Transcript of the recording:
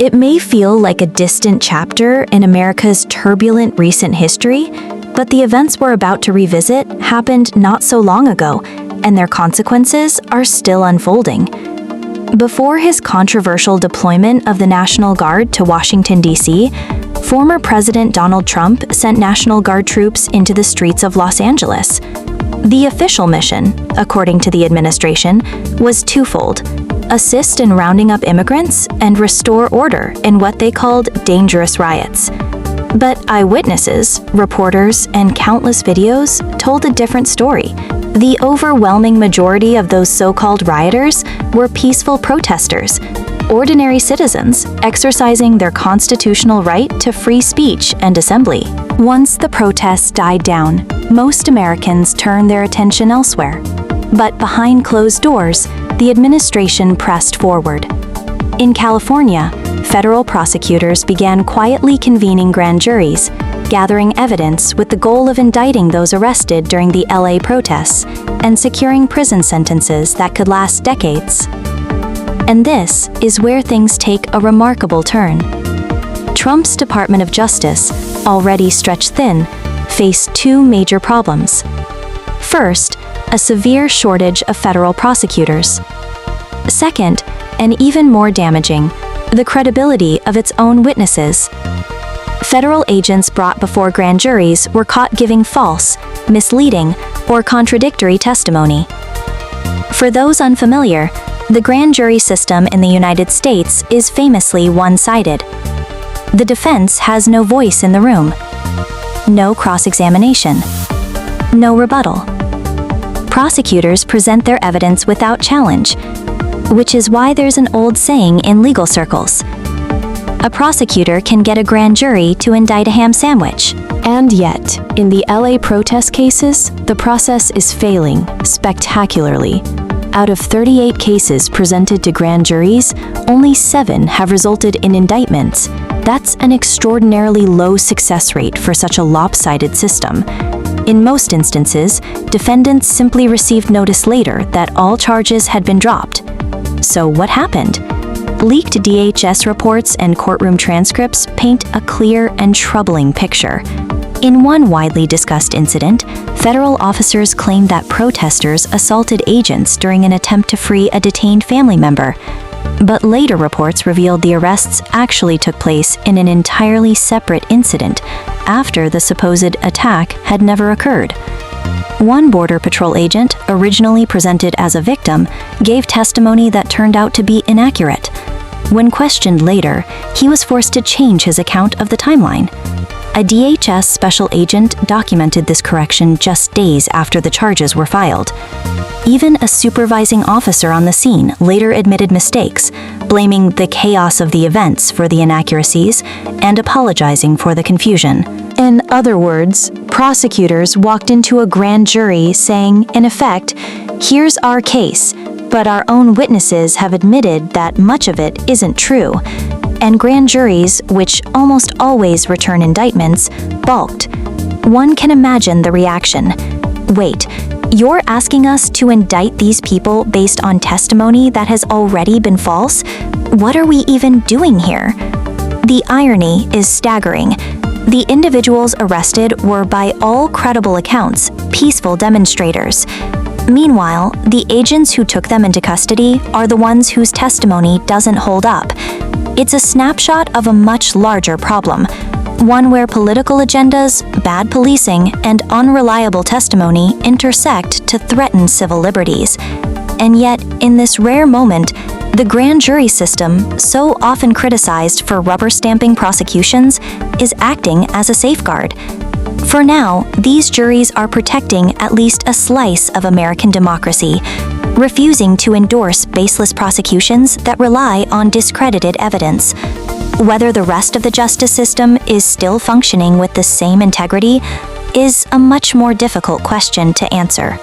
It may feel like a distant chapter in America's turbulent recent history, but the events we're about to revisit happened not so long ago, and their consequences are still unfolding. Before his controversial deployment of the National Guard to Washington, D.C., former President Donald Trump sent National Guard troops into the streets of Los Angeles. The official mission, according to the administration, was twofold: assist in rounding up immigrants and restore order in what they called dangerous riots. But eyewitnesses, reporters, and countless videos told a different story. The overwhelming majority of those so-called rioters were peaceful protesters, ordinary citizens exercising their constitutional right to free speech and assembly. Once the protests died down, most Americans turned their attention elsewhere. But behind closed doors, the administration pressed forward. In California, federal prosecutors began quietly convening grand juries, gathering evidence with the goal of indicting those arrested during the LA protests and securing prison sentences that could last decades. And this is where things take a remarkable turn. Trump's Department of Justice, already stretched thin, faced two major problems. First, a severe shortage of federal prosecutors. Second, and even more damaging, the credibility of its own witnesses. Federal agents brought before grand juries were caught giving false, misleading, or contradictory testimony. For those unfamiliar, the grand jury system in the United States is famously one-sided. The defense has no voice in the room, no cross-examination, no rebuttal. Prosecutors present their evidence without challenge, which is why there's an old saying in legal circles: a prosecutor can get a grand jury to indict a ham sandwich. And yet, in the LA protest cases, the process is failing spectacularly. Out of 38 cases presented to grand juries, only 7 have resulted in indictments. That's an extraordinarily low success rate for such a lopsided system. In most instances, defendants simply received notice later that all charges had been dropped. So what happened? Leaked DHS reports and courtroom transcripts paint a clear and troubling picture. In one widely discussed incident, federal officers claimed that protesters assaulted agents during an attempt to free a detained family member. But later reports revealed the arrests actually took place in an entirely separate incident after the supposed attack had never occurred. One Border Patrol agent, originally presented as a victim, gave testimony that turned out to be inaccurate. When questioned later, he was forced to change his account of the timeline. A DHS special agent documented this correction just days after the charges were filed. Even a supervising officer on the scene later admitted mistakes, blaming the chaos of the events for the inaccuracies and apologizing for the confusion. In other words, prosecutors walked into a grand jury saying, in effect, "Here's our case, but our own witnesses have admitted that much of it isn't true." And grand juries, which almost always return indictments, balked. One can imagine the reaction. Wait, you're asking us to indict these people based on testimony that has already been false? What are we even doing here? The irony is staggering. The individuals arrested were, by all credible accounts, peaceful demonstrators. Meanwhile, the agents who took them into custody are the ones whose testimony doesn't hold up. It's a snapshot of a much larger problem, one where political agendas, bad policing, and unreliable testimony intersect to threaten civil liberties. And yet, in this rare moment, the grand jury system, so often criticized for rubber-stamping prosecutions, is acting as a safeguard. For now, these juries are protecting at least a slice of American democracy, refusing to endorse baseless prosecutions that rely on discredited evidence. Whether the rest of the justice system is still functioning with the same integrity is a much more difficult question to answer.